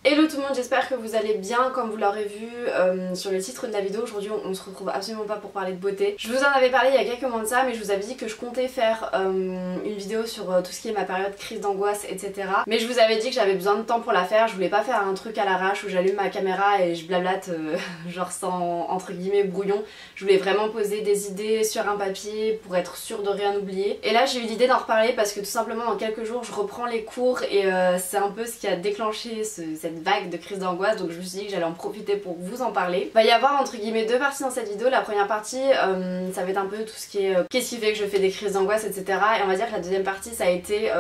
Hello tout le monde, j'espère que vous allez bien. Comme vous l'aurez vu sur le titre de la vidéo, aujourd'hui on se retrouve absolument pas pour parler de beauté. Je vous en avais parlé il y a quelques mois de ça, mais je vous avais dit que je comptais faire une vidéo sur tout ce qui est ma période crise d'angoisse, etc. Mais je vous avais dit que j'avais besoin de temps pour la faire. Je voulais pas faire un truc à l'arrache où j'allume ma caméra et je blablate genre sans entre guillemets brouillon. Je voulais vraiment poser des idées sur un papier pour être sûre de rien oublier. Et là j'ai eu l'idée d'en reparler parce que tout simplement dans quelques jours je reprends les cours et c'est un peu ce qui a déclenché cette vague de crise d'angoisse, donc je me suis dit que j'allais en profiter pour vous en parler. Il va y avoir entre guillemets deux parties dans cette vidéo. La première partie ça va être un peu tout ce qui est qu'est-ce qui fait que je fais des crises d'angoisse, etc. Et on va dire que la deuxième partie ça a été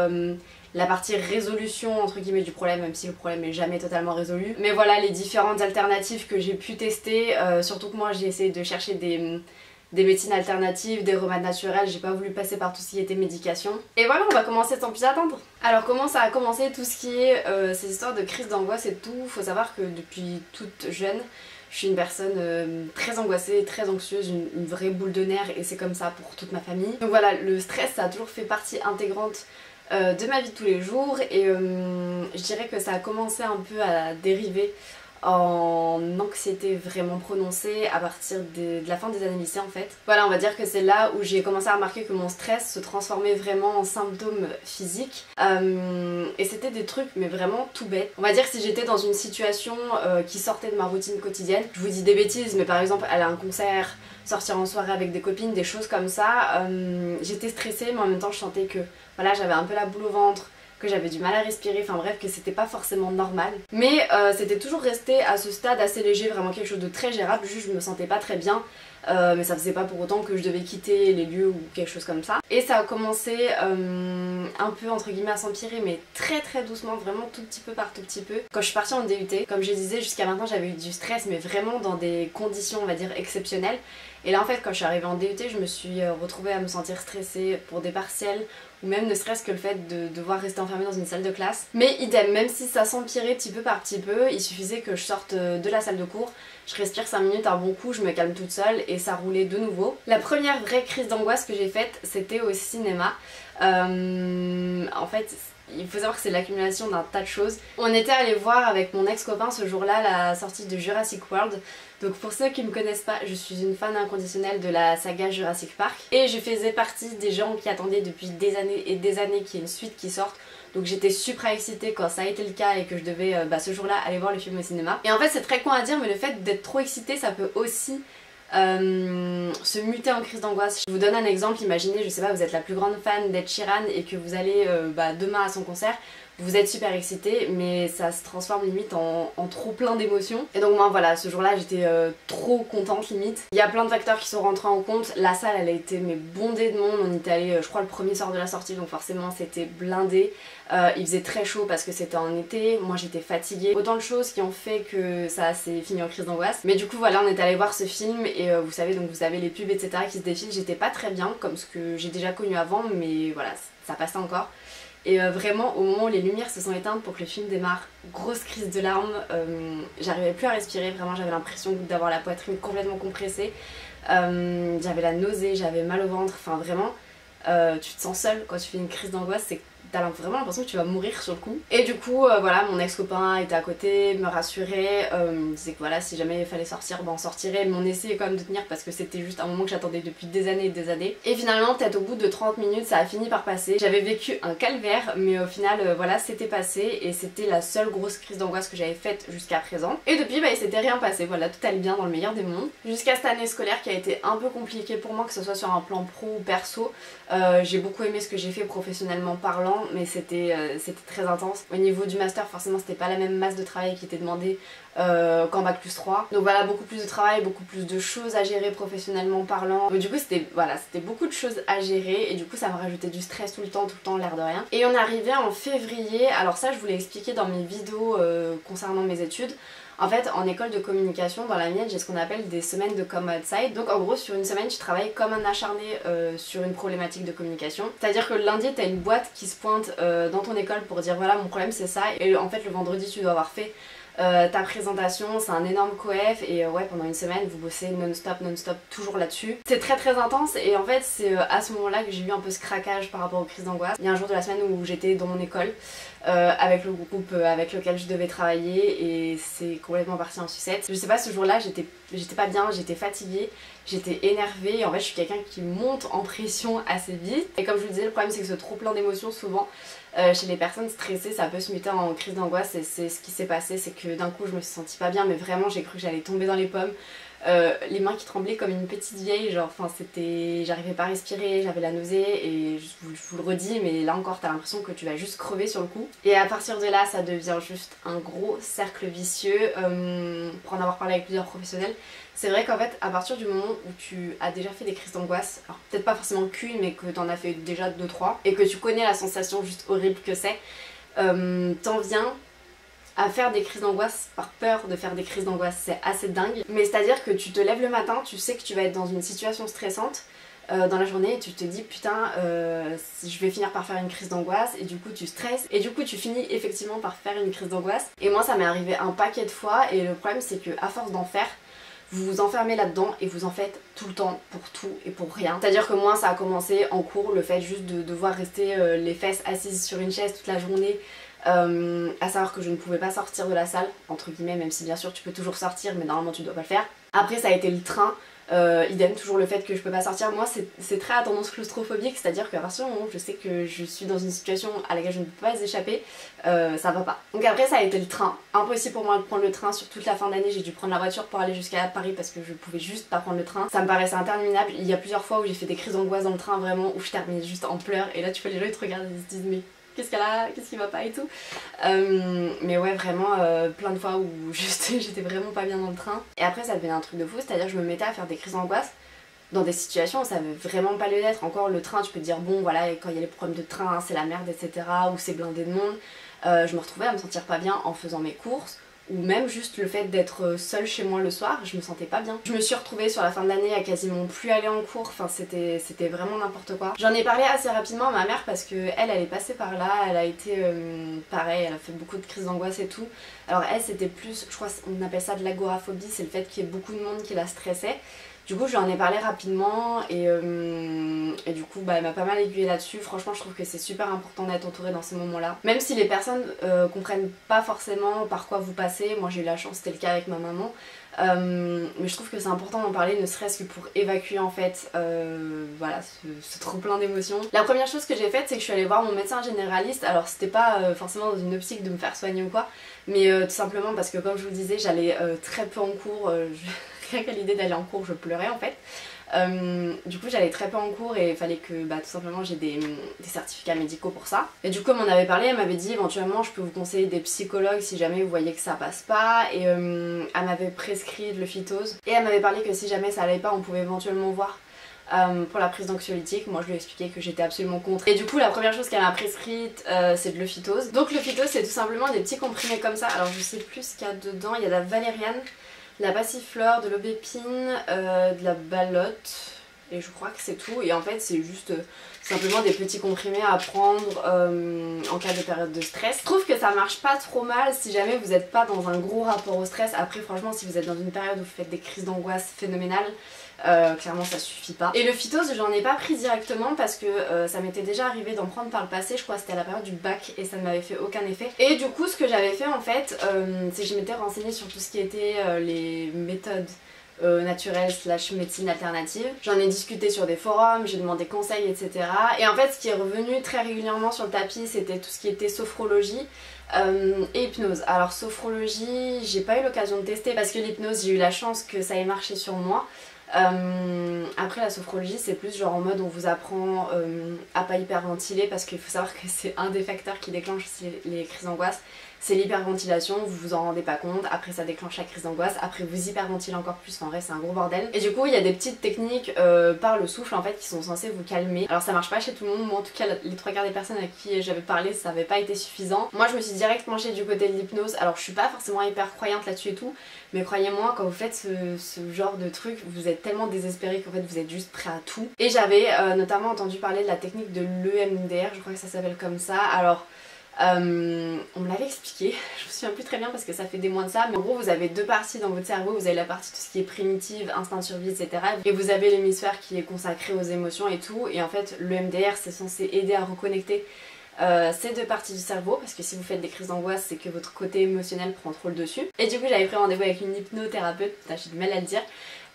la partie résolution entre guillemets du problème, même si le problème est jamais totalement résolu. Mais voilà les différentes alternatives que j'ai pu tester, surtout que moi j'ai essayé de chercher des médecines alternatives, des remèdes naturels, j'ai pas voulu passer par tout ce qui était médication. Et voilà, on va commencer sans plus attendre. Alors comment ça a commencé tout ce qui est ces histoires de crise d'angoisse et tout. Faut savoir que depuis toute jeune, je suis une personne très angoissée, très anxieuse, une vraie boule de nerfs, et c'est comme ça pour toute ma famille. Donc voilà, le stress ça a toujours fait partie intégrante de ma vie de tous les jours, et je dirais que ça a commencé un peu à dériver en anxiété vraiment prononcée à partir de la fin des années lycée en fait. Voilà, on va dire que c'est là où j'ai commencé à remarquer que mon stress se transformait vraiment en symptômes physiques, et c'était des trucs mais vraiment tout bêtes. On va dire que si j'étais dans une situation qui sortait de ma routine quotidienne, je vous dis des bêtises mais par exemple aller à un concert, sortir en soirée avec des copines, des choses comme ça, j'étais stressée mais en même temps je sentais que voilà, j'avais un peu la boule au ventre, que j'avais du mal à respirer, enfin bref, que c'était pas forcément normal. Mais c'était toujours resté à ce stade assez léger, vraiment quelque chose de très gérable, juste je me sentais pas très bien, mais ça faisait pas pour autant que je devais quitter les lieux ou quelque chose comme ça. Et ça a commencé un peu entre guillemets à s'empirer, mais très très doucement, vraiment tout petit peu par tout petit peu. Quand je suis partie en DUT, comme je disais, jusqu'à maintenant j'avais eu du stress, mais vraiment dans des conditions on va dire exceptionnelles. Et là en fait quand je suis arrivée en DUT, je me suis retrouvée à me sentir stressée pour des partiels, ou même ne serait-ce que le fait de devoir rester enfermée dans une salle de classe. Mais idem, même si ça s'empirait petit peu par petit peu, il suffisait que je sorte de la salle de cours, je respire 5 minutes, un bon coup, je me calme toute seule et ça roulait de nouveau. La première vraie crise d'angoisse que j'ai faite, c'était au cinéma. En fait, il faut savoir que c'est l'accumulation d'un tas de choses. On était allé voir avec mon ex-copain ce jour-là la sortie de Jurassic World. Donc pour ceux qui me connaissent pas, je suis une fan inconditionnelle de la saga Jurassic Park. Et je faisais partie des gens qui attendaient depuis des années et des années qu'il y ait une suite qui sorte. Donc j'étais super excitée quand ça a été le cas et que je devais ce jour-là aller voir le film au cinéma. Et en fait c'est très con à dire mais le fait d'être trop excitée ça peut aussi se muter en crise d'angoisse. Je vous donne un exemple, imaginez, je sais pas, vous êtes la plus grande fan d'Ed Sheeran et que vous allez demain à son concert, vous êtes super excitée mais ça se transforme limite en trop plein d'émotions. Et donc moi voilà, ce jour-là j'étais trop contente limite. Il y a plein de facteurs qui sont rentrés en compte, la salle elle a été mais bondée de monde, on était allé je crois le premier soir de la sortie donc forcément c'était blindé. Il faisait très chaud parce que c'était en été, moi j'étais fatiguée. Autant de choses qui ont fait que ça s'est fini en crise d'angoisse. Mais du coup voilà, on est allé voir ce film et vous savez, donc vous avez les pubs etc qui se défilent. J'étais pas très bien comme ce que j'ai déjà connu avant mais voilà, ça passait encore. Et vraiment au moment où les lumières se sont éteintes pour que le film démarre, grosse crise de larmes, j'arrivais plus à respirer, vraiment j'avais l'impression d'avoir la poitrine complètement compressée, j'avais la nausée, j'avais mal au ventre, enfin vraiment tu te sens seule quand tu fais une crise d'angoisse, c'est t'as vraiment l'impression que tu vas mourir sur le coup. Et du coup voilà, mon ex-copain était à côté, me rassurait, me disait que voilà, si jamais il fallait sortir, ben on sortirait, mais on essayait quand même de tenir parce que c'était juste un moment que j'attendais depuis des années et des années. Et finalement peut-être au bout de 30 minutes ça a fini par passer. J'avais vécu un calvaire mais au final voilà, c'était passé et c'était la seule grosse crise d'angoisse que j'avais faite jusqu'à présent. Et depuis bah il s'était rien passé, voilà, tout allait bien dans le meilleur des mondes. Jusqu'à cette année scolaire qui a été un peu compliquée pour moi, que ce soit sur un plan pro ou perso. J'ai beaucoup aimé ce que j'ai fait professionnellement parlant, mais c'était très intense. Au niveau du master forcément c'était pas la même masse de travail qui était demandée qu'en bac plus 3. Donc voilà, beaucoup plus de travail, beaucoup plus de choses à gérer professionnellement parlant. Du coup c'était voilà, c'était beaucoup de choses à gérer et du coup ça me rajoutait du stress tout le temps, l'air de rien. Et on arrivait en février, alors ça je vous l'ai expliqué dans mes vidéos concernant mes études. En fait, en école de communication, dans la mienne, j'ai ce qu'on appelle des semaines de Come Outside. Donc en gros, sur une semaine, tu travailles comme un acharné sur une problématique de communication. C'est-à-dire que le lundi, t'as une boîte qui se pointe dans ton école pour dire voilà, mon problème c'est ça. Et en fait, le vendredi, tu dois avoir fait ta présentation, c'est un énorme coef et ouais, pendant une semaine vous bossez non-stop, toujours là-dessus. C'est très intense et en fait c'est à ce moment-là que j'ai eu un peu ce craquage par rapport aux crises d'angoisse. Il y a un jour de la semaine où j'étais dans mon école avec le groupe avec lequel je devais travailler et c'est complètement parti en sucette. Je sais pas, ce jour-là j'étais pas bien, j'étais fatiguée, j'étais énervée et en fait je suis quelqu'un qui monte en pression assez vite. Et comme je vous le disais, le problème c'est que ce trop plein d'émotions souvent chez les personnes stressées ça peut se muter en crise d'angoisse et c'est ce qui s'est passé, c'est que d'un coup je me suis sentie pas bien mais vraiment j'ai cru que j'allais tomber dans les pommes. Les mains qui tremblaient comme une petite vieille, genre enfin c'était, j'arrivais pas à respirer, j'avais la nausée et je vous le redis mais là encore t'as l'impression que tu vas juste crever sur le coup. Et à partir de là ça devient juste un gros cercle vicieux. Pour en avoir parlé avec plusieurs professionnels, c'est vrai qu'en fait à partir du moment où tu as déjà fait des crises d'angoisse, alors peut-être pas forcément qu'une mais que t'en as fait déjà 2-3 et que tu connais la sensation juste horrible que c'est, t'en viens à faire des crises d'angoisse par peur de faire des crises d'angoisse, c'est assez dingue. Mais c'est à dire que tu te lèves le matin, tu sais que tu vas être dans une situation stressante dans la journée et tu te dis putain je vais finir par faire une crise d'angoisse et du coup tu stresses et du coup tu finis effectivement par faire une crise d'angoisse. Et moi ça m'est arrivé un paquet de fois et le problème c'est que à force d'en faire, vous vous enfermez là-dedans et vous en faites tout le temps pour tout et pour rien. C'est-à-dire que moi ça a commencé en cours, le fait juste de devoir rester les fesses assises sur une chaise toute la journée. À savoir que je ne pouvais pas sortir de la salle, entre guillemets, même si bien sûr tu peux toujours sortir mais normalement tu dois pas le faire. Après ça a été le train, idem, toujours le fait que je peux pas sortir. Moi c'est très à tendance claustrophobique, c'est-à-dire qu'à partir du moment où je sais que je suis dans une situation à laquelle je ne peux pas échapper, ça va pas. Donc après ça a été le train, impossible pour moi de prendre le train sur toute la fin d'année, j'ai dû prendre la voiture pour aller jusqu'à Paris parce que je pouvais juste pas prendre le train. Ça me paraissait interminable, il y a plusieurs fois où j'ai fait des crises d'angoisse dans le train vraiment, où je terminais juste en pleurs et là tu vois les gens ils te regardent et ils se disent mais qu'est-ce qu'elle a, qu'est-ce qui va pas et tout. Mais ouais vraiment plein de fois où juste j'étais vraiment pas bien dans le train. Et après ça devenait un truc de fou, c'est-à-dire que je me mettais à faire des crises d'angoisse dans des situations où ça veut vraiment pas lieu d'être. Encore le train, tu peux te dire bon voilà quand il y a les problèmes de train hein, c'est la merde etc, ou c'est blindé de monde. Je me retrouvais à me sentir pas bien en faisant mes courses, ou même juste le fait d'être seule chez moi le soir, je me sentais pas bien. Je me suis retrouvée sur la fin de l'année à quasiment plus aller en cours, enfin c'était vraiment n'importe quoi. J'en ai parlé assez rapidement à ma mère parce que elle est passée par là, elle a été pareil, elle a fait beaucoup de crises d'angoisse et tout. Alors elle c'était plus, je crois on appelle ça de l'agoraphobie, c'est le fait qu'il y ait beaucoup de monde qui la stressait. Du coup je lui en ai parlé rapidement et du coup bah, elle m'a pas mal aiguillée là-dessus. Franchement je trouve que c'est super important d'être entourée dans ces moments-là. Même si les personnes comprennent pas forcément par quoi vous passez, moi j'ai eu la chance, c'était le cas avec ma maman. Mais je trouve que c'est important d'en parler, ne serait-ce que pour évacuer en fait voilà, ce trop plein d'émotions. La première chose que j'ai faite c'est que je suis allée voir mon médecin généraliste. Alors c'était pas forcément dans une optique de me faire soigner ou quoi, mais tout simplement parce que comme je vous le disais j'allais très peu en cours. Rien qu'à l'idée d'aller en cours je pleurais en fait. Du coup j'allais très peu en cours et il fallait que bah, tout simplement j'ai des certificats médicaux pour ça. Et du coup elle m'en avait parlé, elle m'avait dit éventuellement je peux vous conseiller des psychologues si jamais vous voyez que ça passe pas. Et elle m'avait prescrit de l'euphytose. Et elle m'avait parlé que si jamais ça allait pas on pouvait éventuellement voir pour la prise d'anxiolytique. Moi je lui ai expliqué que j'étais absolument contre. Et du coup la première chose qu'elle m'a prescrite c'est de l'euphytose. Donc l'euphytose c'est tout simplement des petits comprimés comme ça. Alors je sais plus ce qu'il y a dedans, il y a de la valériane, de la passiflore, de l'aubépine, de la balotte et je crois que c'est tout. Et en fait c'est juste simplement des petits comprimés à prendre en cas de période de stress. Je trouve que ça marche pas trop mal si jamais vous n'êtes pas dans un gros rapport au stress. Après franchement si vous êtes dans une période où vous faites des crises d'angoisse phénoménales, clairement ça suffit pas. Et le phytose j'en ai pas pris directement parce que ça m'était déjà arrivé d'en prendre par le passé, je crois que c'était à la période du bac et ça ne m'avait fait aucun effet. Et du coup ce que j'avais fait en fait c'est que je m'étais renseignée sur tout ce qui était les méthodes naturelle / médecine alternative. J'en ai discuté sur des forums, j'ai demandé conseils etc. Et en fait ce qui est revenu très régulièrement sur le tapis c'était tout ce qui était sophrologie et hypnose. Alors sophrologie j'ai pas eu l'occasion de tester parce que l'hypnose j'ai eu la chance que ça ait marché sur moi. Après la sophrologie c'est plus genre en mode on vous apprend à pas hyperventiler parce qu'il faut savoir que c'est un des facteurs qui déclenche les crises d'angoisse. C'est l'hyperventilation, vous vous en rendez pas compte, après ça déclenche la crise d'angoisse, après vous hyperventilez encore plus, en vrai c'est un gros bordel. Et du coup il y a des petites techniques par le souffle en fait qui sont censées vous calmer. Alors ça marche pas chez tout le monde, moi en tout cas les 3/4 des personnes à qui j'avais parlé ça avait pas été suffisant. Moi je me suis direct penchée du côté de l'hypnose, alors je suis pas forcément hyper croyante là-dessus et tout, mais croyez-moi quand vous faites ce genre de truc vous êtes tellement désespéré qu'en fait vous êtes juste prêt à tout. Et j'avais notamment entendu parler de la technique de l'EMDR, je crois que ça s'appelle comme ça. Alors On me l'avait expliqué, je me souviens plus très bien parce que ça fait des mois de ça, mais en gros vous avez deux parties dans votre cerveau, vous avez la partie tout ce qui est primitive, instinct de survie, etc. Et vous avez l'hémisphère qui est consacré aux émotions et tout, et en fait le MDR c'est censé aider à reconnecter ces deux parties du cerveau, parce que si vous faites des crises d'angoisse c'est que votre côté émotionnel prend trop le dessus. Et du coup j'avais pris rendez-vous avec une hypnothérapeute, putain j'ai du mal à le dire.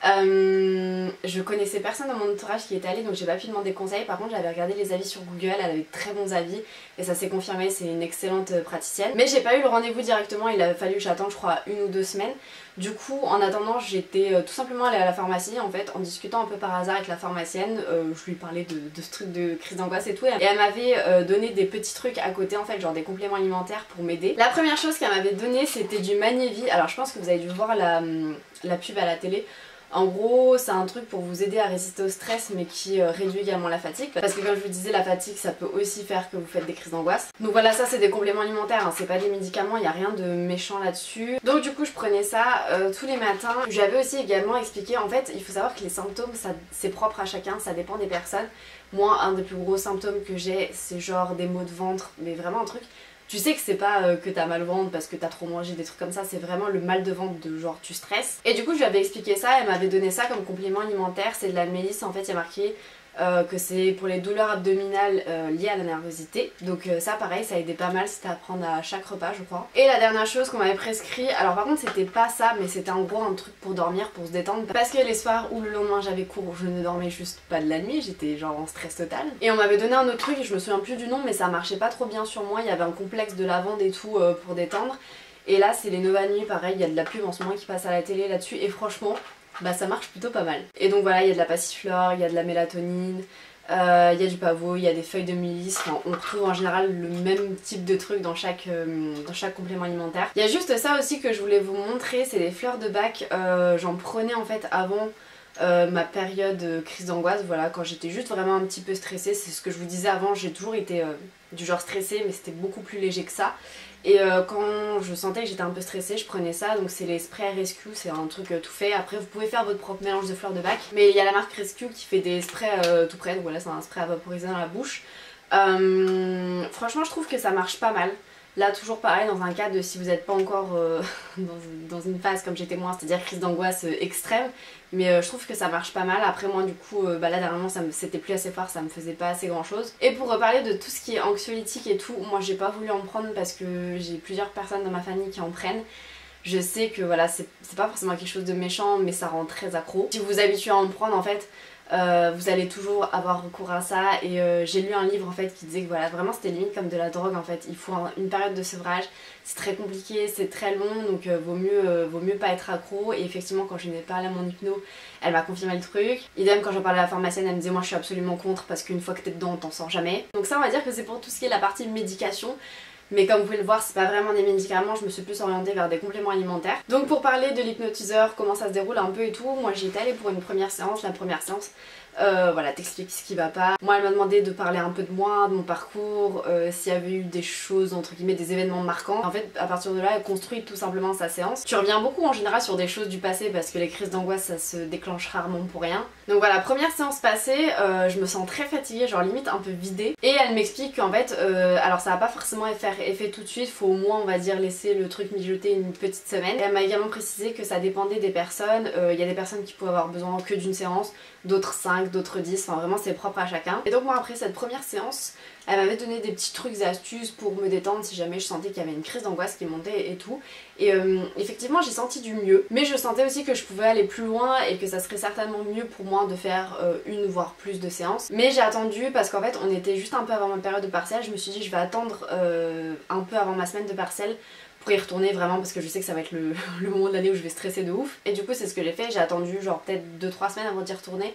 Je connaissais personne dans mon entourage qui était allé, donc j'ai pas pu demander conseil. Par contre j'avais regardé les avis sur Google, elle avait de très bons avis et ça s'est confirmé, c'est une excellente praticienne. Mais j'ai pas eu le rendez-vous directement, il a fallu que j'attende je crois 1 ou 2 semaines. Du coup en attendant j'étais tout simplement allée à la pharmacie en fait, en discutant un peu par hasard avec la pharmacienne. Je lui parlais de ce truc de crise d'angoisse et tout, et elle m'avait donné des petits trucs à côté en fait, genre des compléments alimentaires pour m'aider. La première chose qu'elle m'avait donné c'était du Magnévi. Alors je pense que vous avez dû voir la pub à la télé. En gros, c'est un truc pour vous aider à résister au stress mais qui réduit également la fatigue. Parce que comme je vous disais, la fatigue ça peut aussi faire que vous faites des crises d'angoisse. Donc voilà, ça c'est des compléments alimentaires, hein, c'est pas des médicaments, il n'y a rien de méchant là-dessus. Donc du coup je prenais ça tous les matins. J'avais aussi également expliqué, en fait il faut savoir que les symptômes c'est propre à chacun, ça dépend des personnes. Moi un des plus gros symptômes que j'ai c'est genre des maux de ventre, mais vraiment un truc... Tu sais que c'est pas que t'as mal au ventre parce que t'as trop mangé, des trucs comme ça, c'est vraiment le mal de ventre de genre tu stresses. Et du coup je lui avais expliqué ça, elle m'avait donné ça comme complément alimentaire, c'est de la mélisse, en fait il y a marqué que c'est pour les douleurs abdominales liées à la nervosité. Donc ça pareil, ça aidait pas mal, c'était à prendre à chaque repas je crois. Et la dernière chose qu'on m'avait prescrit, alors par contre c'était pas ça, mais c'était en gros un truc pour dormir, pour se détendre. Parce que les soirs où le lendemain j'avais cours, je ne dormais juste pas de la nuit, j'étais genre en stress total. Et on m'avait donné un autre truc, je me souviens plus du nom, mais ça marchait pas trop bien sur moi, il y avait un complexe de lavande et tout pour détendre. Et là c'est les Nova Nuit, pareil, il y a de la pub en ce moment qui passe à la télé là-dessus, et franchement bah ça marche plutôt pas mal. Et donc voilà, il y a de la passiflore, il y a de la mélatonine, il y a du pavot, il y a des feuilles de mélisse, enfin, on retrouve en général le même type de truc dans chaque complément alimentaire. Il y a juste ça aussi que je voulais vous montrer, c'est les fleurs de bac, j'en prenais en fait avant ma période crise d'angoisse, voilà, quand j'étais juste vraiment un petit peu stressée. C'est ce que je vous disais avant, j'ai toujours été du genre stressée, mais c'était beaucoup plus léger que ça. Et quand je sentais que j'étais un peu stressée, je prenais ça, donc c'est les sprays Rescue, c'est un truc tout fait. Après vous pouvez faire votre propre mélange de fleurs de bac, mais il y a la marque Rescue qui fait des sprays tout près, donc voilà, c'est un spray à vaporiser dans la bouche. Franchement je trouve que ça marche pas mal. Là toujours pareil, dans un cas de si vous n'êtes pas encore dans une phase comme j'étais moi, c'est-à-dire crise d'angoisse extrême, mais je trouve que ça marche pas mal. Après moi du coup, là dernièrement c'était plus assez fort, ça me faisait pas assez grand chose. Et pour reparler de tout ce qui est anxiolytique et tout, moi j'ai pas voulu en prendre parce que j'ai plusieurs personnes dans ma famille qui en prennent. Je sais que voilà, c'est pas forcément quelque chose de méchant, mais ça rend très accro. Si vous vous habituez à en prendre en fait, vous allez toujours avoir recours à ça. Et j'ai lu un livre en fait qui disait que voilà, vraiment c'était limite comme de la drogue en fait. Il faut une période de sevrage, c'est très compliqué, c'est très long, donc vaut mieux pas être accro. Et effectivement quand je n'ai parlé à mon hypno, elle m'a confirmé le truc. Idem quand j'en parlais à la pharmacienne, elle me disait moi je suis absolument contre parce qu'une fois que t'es dedans on t'en sort jamais. Donc ça on va dire que c'est pour tout ce qui est la partie médication. Mais comme vous pouvez le voir, c'est pas vraiment des médicaments, je me suis plus orientée vers des compléments alimentaires. Donc pour parler de l'hypnotiseur, comment ça se déroule un peu et tout, moi j'y étais allée pour une première séance. La première séance, voilà, t'expliques ce qui va pas. Moi elle m'a demandé de parler un peu de moi, de mon parcours, s'il y avait eu des choses, entre guillemets, des événements marquants. En fait, à partir de là, elle construit tout simplement sa séance. Tu reviens beaucoup en général sur des choses du passé parce que les crises d'angoisse ça se déclenche rarement pour rien. Donc voilà, première séance passée, je me sens très fatiguée, genre limite un peu vidée. Et elle m'explique qu'en fait, alors ça va pas forcément faire effet tout de suite, faut au moins on va dire laisser le truc mijoter une petite semaine. Et elle m'a également précisé que ça dépendait des personnes, il y a des personnes qui pouvaient avoir besoin que d'une séance, d'autres 5, d'autres 10, enfin vraiment c'est propre à chacun. Et donc moi après cette première séance, elle m'avait donné des petits trucs et astuces pour me détendre si jamais je sentais qu'il y avait une crise d'angoisse qui montait et tout. Et effectivement j'ai senti du mieux, mais je sentais aussi que je pouvais aller plus loin et que ça serait certainement mieux pour moi de faire une voire plus de séances. Mais j'ai attendu parce qu'en fait on était juste un peu avant ma période de partiel, je me suis dit je vais attendre un peu avant ma semaine de partiel pour y retourner vraiment parce que je sais que ça va être le moment de l'année où je vais stresser de ouf. Et du coup c'est ce que j'ai fait, j'ai attendu genre peut-être 2-3 semaines avant d'y retourner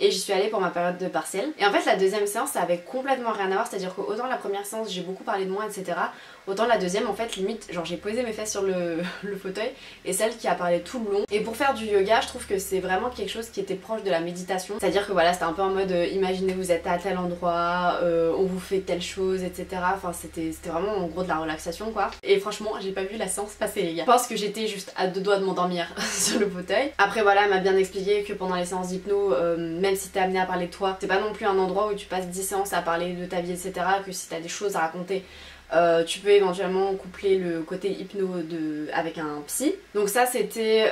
et j'y suis allée pour ma période de partiel. Et en fait la deuxième séance ça avait complètement rien à voir, c'est à dire que autant la première séance j'ai beaucoup parlé de moi etc, autant la deuxième en fait limite genre j'ai posé mes fesses sur le fauteuil et celle qui a parlé tout le long. Et pour faire du yoga je trouve que c'est vraiment quelque chose qui était proche de la méditation, c'est à dire que voilà c'était un peu en mode imaginez vous êtes à tel endroit, on vous fait telle chose etc, enfin c'était vraiment en gros de la relaxation quoi. Et franchement j'ai pas vu la séance passer les gars, je pense que j'étais juste à 2 doigts de m'endormir sur le fauteuil. Après voilà elle m'a bien expliqué que pendant les séances d'hypno même si t'es amené à parler de toi, c'est pas non plus un endroit où tu passes 10 séances à parler de ta vie etc, que si t'as des choses à raconter Tu peux éventuellement coupler le côté hypno avec un psy. Donc ça c'était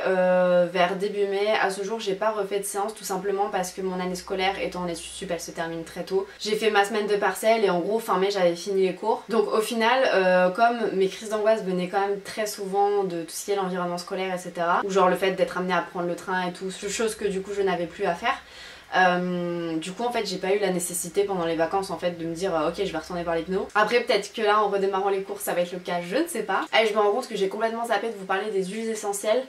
vers début mai. À ce jour j'ai pas refait de séance tout simplement parce que mon année scolaire étant en études sup elle se termine très tôt. J'ai fait ma semaine de partiel et en gros fin mai j'avais fini les cours. Donc au final comme mes crises d'angoisse venaient quand même très souvent de tout ce qui est l'environnement scolaire etc. Ou genre le fait d'être amenée à prendre le train et tout, chose que du coup je n'avais plus à faire. Du coup en fait j'ai pas eu la nécessité pendant les vacances en fait de me dire ok je vais retourner voir l'hypno. Après peut-être que là en redémarrant les cours ça va être le cas, je ne sais pas. Allez, je me rends compte que j'ai complètement zappé de vous parler des huiles essentielles.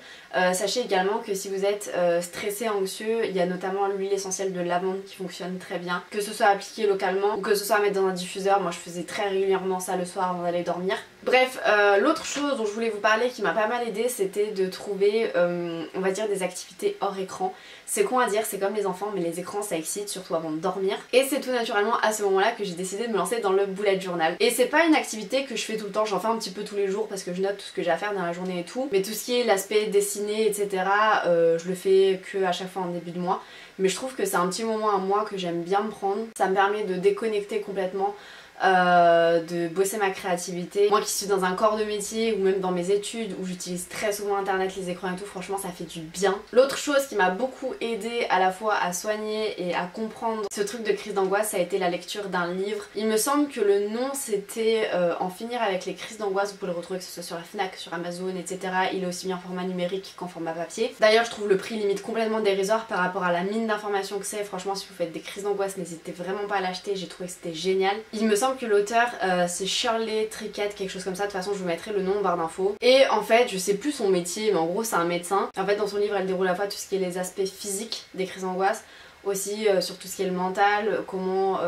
Sachez également que si vous êtes stressé, anxieux, il y a notamment l'huile essentielle de lavande qui fonctionne très bien. Que ce soit appliqué localement ou que ce soit à mettre dans un diffuseur, moi je faisais très régulièrement ça le soir avant d'aller dormir. Bref, l'autre chose dont je voulais vous parler qui m'a pas mal aidé c'était de trouver on va dire des activités hors écran. C'est con à dire, c'est comme les enfants mais les écrans ça excite surtout avant de dormir. Et c'est tout naturellement à ce moment là que j'ai décidé de me lancer dans le bullet journal. Et c'est pas une activité que je fais tout le temps, j'en fais un petit peu tous les jours parce que je note tout ce que j'ai à faire dans la journée et tout. Mais tout ce qui est l'aspect dessiné etc je le fais que à chaque fois en début de mois. Mais je trouve que c'est un petit moment à moi que j'aime bien me prendre. Ça me permet de déconnecter complètement. De bosser ma créativité. Moi qui suis dans un corps de métier ou même dans mes études où j'utilise très souvent internet, les écrans et tout, franchement ça fait du bien. L'autre chose qui m'a beaucoup aidé à la fois à soigner et à comprendre ce truc de crise d'angoisse, ça a été la lecture d'un livre. Il me semble que le nom c'était En finir avec les crises d'angoisse, vous pouvez le retrouver que ce soit sur la Fnac, sur Amazon etc. Il est aussi bien en format numérique qu'en format papier. D'ailleurs je trouve le prix limite complètement dérisoire par rapport à la mine d'informations que c'est. Franchement si vous faites des crises d'angoisse n'hésitez vraiment pas à l'acheter, j'ai trouvé que c'était génial. Il me semble que l'auteur c'est Shirley Trickett, quelque chose comme ça, de toute façon je vous mettrai le nom en barre d'infos. Et en fait je sais plus son métier mais en gros c'est un médecin. En fait dans son livre elle déroule à la fois tout ce qui est les aspects physiques des crises d'angoisse, aussi sur tout ce qui est le mental, comment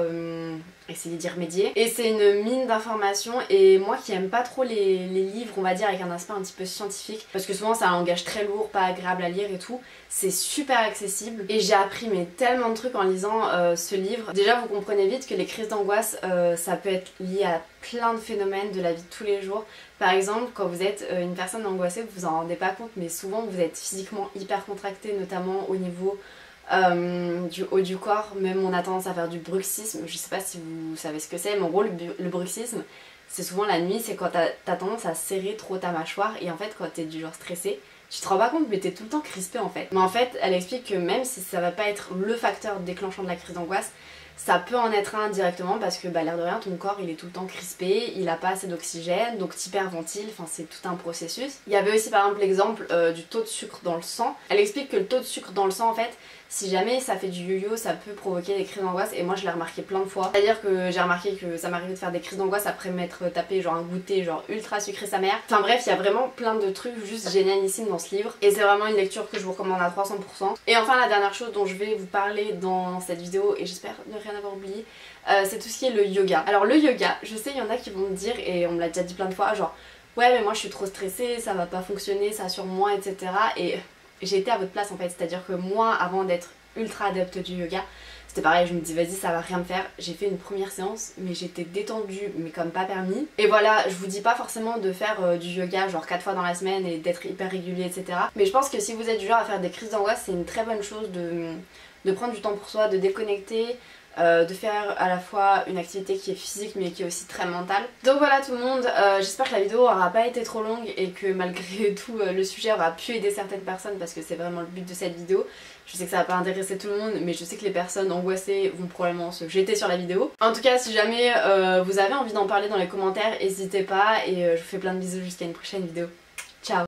essayer d'y remédier. Et c'est une mine d'informations et moi qui aime pas trop les livres on va dire avec un aspect un petit peu scientifique parce que souvent c'est un langage très lourd, pas agréable à lire et tout, c'est super accessible et j'ai appris mais tellement de trucs en lisant ce livre. Déjà vous comprenez vite que les crises d'angoisse ça peut être lié à plein de phénomènes de la vie de tous les jours. Par exemple quand vous êtes une personne angoissée vous vous en rendez pas compte mais souvent vous êtes physiquement hyper contracté, notamment au niveau du haut du corps. Même on a tendance à faire du bruxisme, je sais pas si vous savez ce que c'est mais en gros le bruxisme c'est souvent la nuit, c'est quand t'as tendance à serrer trop ta mâchoire et en fait quand t'es du genre stressé tu te rends pas compte mais t'es tout le temps crispé en fait. Mais en fait elle explique que même si ça va pas être le facteur déclenchant de la crise d'angoisse, ça peut en être un indirectement parce que l'air de rien ton corps il est tout le temps crispé, il a pas assez d'oxygène donc t'hyperventiles, enfin c'est tout un processus. Il y avait aussi par exemple l'exemple du taux de sucre dans le sang. Elle explique que le taux de sucre dans le sang en fait si jamais ça fait du yo-yo ça peut provoquer des crises d'angoisse et moi je l'ai remarqué plein de fois. C'est à dire que j'ai remarqué que ça m'arrivait de faire des crises d'angoisse après m'être tapé genre un goûter genre ultra sucré sa mère. Enfin bref il y a vraiment plein de trucs juste génialissimes dans ce livre et c'est vraiment une lecture que je vous recommande à 300%. Et enfin la dernière chose dont je vais vous parler dans cette vidéo et j'espère ne rien avoir oublié, c'est tout ce qui est le yoga. Alors le yoga, je sais il y en a qui vont me dire et on me l'a déjà dit plein de fois genre ouais mais moi je suis trop stressée, ça va pas fonctionner, ça sur moi etc. Et j'ai été à votre place en fait, c'est à dire que moi avant d'être ultra adepte du yoga c'était pareil, je me dis vas-y ça va rien me faire. J'ai fait une première séance mais j'étais détendue mais comme pas permis. Et voilà, je vous dis pas forcément de faire du yoga genre 4 fois dans la semaine et d'être hyper régulier etc. Mais je pense que si vous êtes du genre à faire des crises d'angoisse c'est une très bonne chose de prendre du temps pour soi, de déconnecter, de faire à la fois une activité qui est physique mais qui est aussi très mentale. Donc voilà tout le monde, j'espère que la vidéo aura pas été trop longue et que malgré tout le sujet aura pu aider certaines personnes parce que c'est vraiment le but de cette vidéo. Je sais que ça va pas intéresser tout le monde mais je sais que les personnes angoissées vont probablement se jeter sur la vidéo. En tout cas si jamais vous avez envie d'en parler dans les commentaires n'hésitez pas et je vous fais plein de bisous jusqu'à une prochaine vidéo.